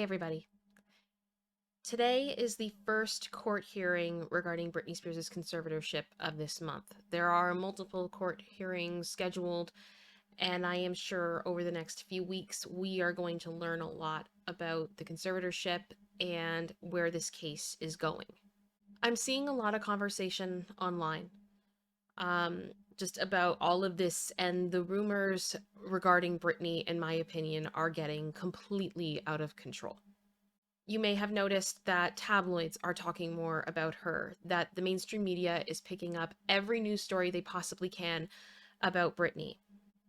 everybody. Today is the first court hearing regarding Britney Spears' conservatorship of this month. There are multiple court hearings scheduled, and I am sure over the next few weeks we are going to learn a lot about the conservatorship and where this case is going. I'm seeing a lot of conversation online just about all of this, and the rumors regarding Britney, in my opinion, are getting completely out of control. You may have noticed that tabloids are talking more about her, that the mainstream media is picking up every news story they possibly can about Britney.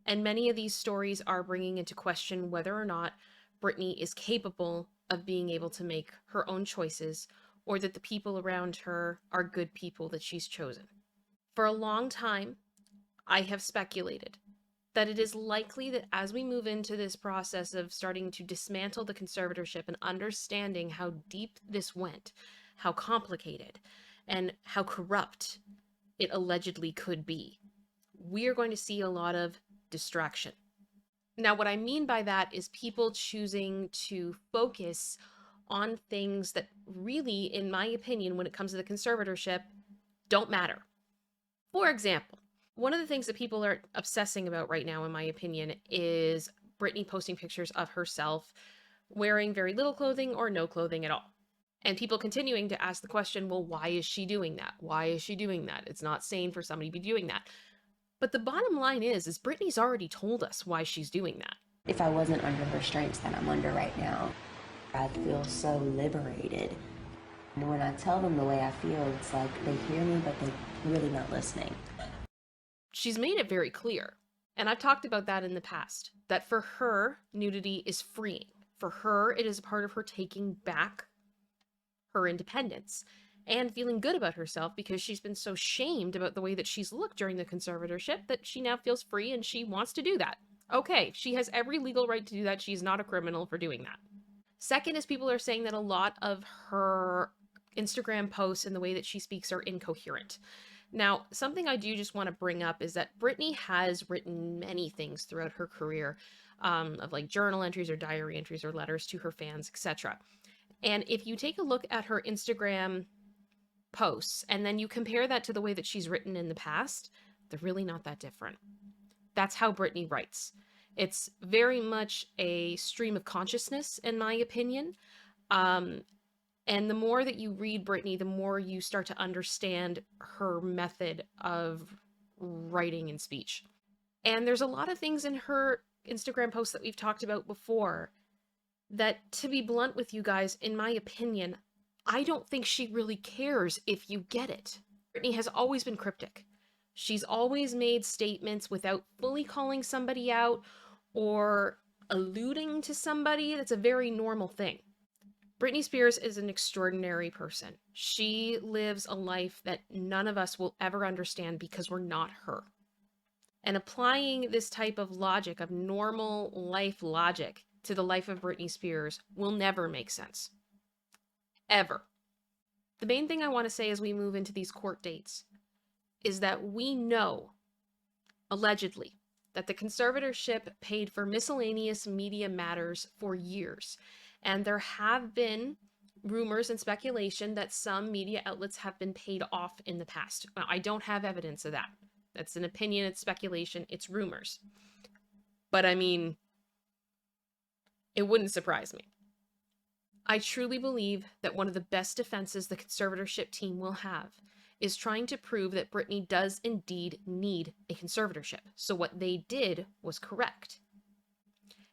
And many of these stories are bringing into question whether or not Britney is capable of being able to make her own choices, or that the people around her are good people that she's chosen. For a long time, I have speculated that it is likely that as we move into this process of starting to dismantle the conservatorship and understanding how deep this went, how complicated, and how corrupt it allegedly could be, we are going to see a lot of distraction. Now, what I mean by that is people choosing to focus on things that really, in my opinion, when it comes to the conservatorship, don't matter. For example, one of the things that people are obsessing about right now, in my opinion, is Britney posting pictures of herself wearing very little clothing or no clothing at all. And people continuing to ask the question, well, why is she doing that? Why is she doing that? It's not sane for somebody to be doing that. But the bottom line is Britney's already told us why she's doing that. If I wasn't under the restraints that I'm under right now, I'd feel so liberated. And when I tell them the way I feel, it's like they hear me, but they're really not listening. She's made it very clear, and I've talked about that in the past, that for her, nudity is freeing. For her, it is a part of her taking back her independence and feeling good about herself because she's been so shamed about the way that she's looked during the conservatorship that she now feels free and she wants to do that. Okay, she has every legal right to do that. She's not a criminal for doing that. Second is people are saying that a lot of her Instagram posts and the way that she speaks are incoherent. Now, something I do just want to bring up is that Britney has written many things throughout her career, of like journal entries or diary entries or letters to her fans, etc. And if you take a look at her Instagram posts and then you compare that to the way that she's written in the past, they're really not that different. That's how Britney writes. It's very much a stream of consciousness, in my opinion. And the more that you read Britney, the more you start to understand her method of writing and speech. And there's a lot of things in her Instagram posts that we've talked about before that, to be blunt with you guys, in my opinion, I don't think she really cares if you get it. Britney has always been cryptic. She's always made statements without fully calling somebody out or alluding to somebody. That's a very normal thing. Britney Spears is an extraordinary person. She lives a life that none of us will ever understand because we're not her. And applying this type of logic, of normal life logic, to the life of Britney Spears will never make sense. Ever. The main thing I want to say as we move into these court dates is that we know, allegedly, that the conservatorship paid for miscellaneous media matters for years. And there have been rumors and speculation that some media outlets have been paid off in the past. Now, I don't have evidence of that. That's an opinion, it's speculation, it's rumors. But I mean, it wouldn't surprise me. I truly believe that one of the best defenses the conservatorship team will have is trying to prove that Britney does indeed need a conservatorship. So what they did was correct.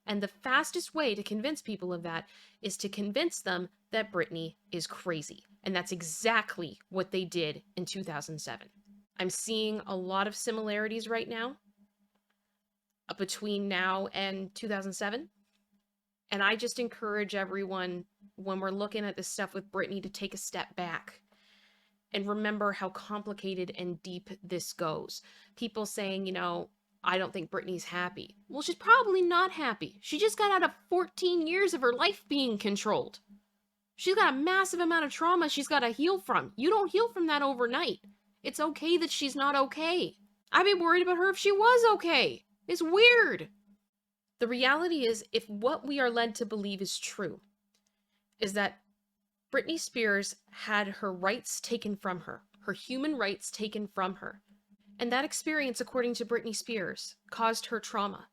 And the fastest way to convince people of that is to convince them that Britney is crazy. And that's exactly what they did in 2007. I'm seeing a lot of similarities right now between now and 2007. And I just encourage everyone, when we're looking at this stuff with Britney, to take a step back and remember how complicated and deep this goes. People saying, you know, I don't think Britney's happy. Well, she's probably not happy. She just got out of 14 years of her life being controlled. She's got a massive amount of trauma she's got to heal from. You don't heal from that overnight. It's okay that she's not okay. I'd be worried about her if she was okay. It's weird. The reality is, if what we are led to believe is true, is that Britney Spears had her rights taken from her, her human rights taken from her. And that experience, according to Britney Spears, caused her trauma.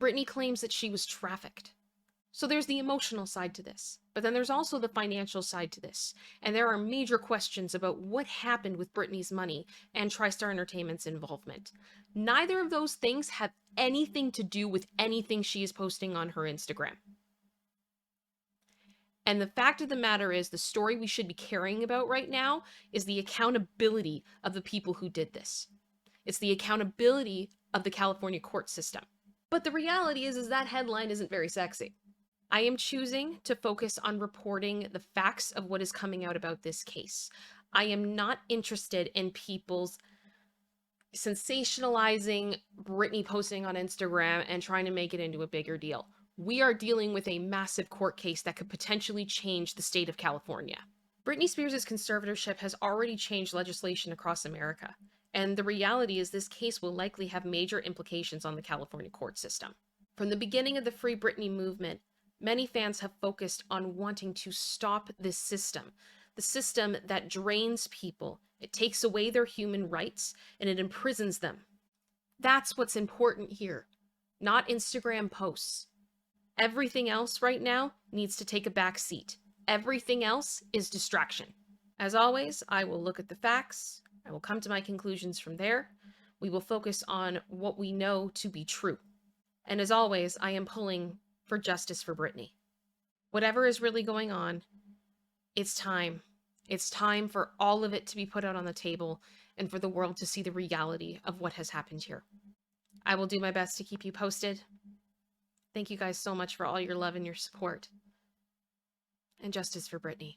Britney claims that she was trafficked. So there's the emotional side to this, but then there's also the financial side to this. And there are major questions about what happened with Britney's money and TriStar Entertainment's involvement. Neither of those things have anything to do with anything she is posting on her Instagram. And the fact of the matter is, the story we should be caring about right now is the accountability of the people who did this. It's the accountability of the California court system. But the reality is that headline isn't very sexy. I am choosing to focus on reporting the facts of what is coming out about this case. I am not interested in people's sensationalizing Britney posting on Instagram and trying to make it into a bigger deal. We are dealing with a massive court case that could potentially change the state of California. Britney Spears' conservatorship has already changed legislation across America, and the reality is this case will likely have major implications on the California court system. From the beginning of the Free Britney movement, many fans have focused on wanting to stop this system, the system that drains people. It takes away their human rights and it imprisons them. That's what's important here, not Instagram posts. Everything else right now needs to take a back seat. Everything else is distraction. As always, I will look at the facts. I will come to my conclusions from there. We will focus on what we know to be true. And as always, I am pulling for justice for Britney. Whatever is really going on, it's time. It's time for all of it to be put out on the table and for the world to see the reality of what has happened here. I will do my best to keep you posted. Thank you guys so much for all your love and your support. And justice for Britney.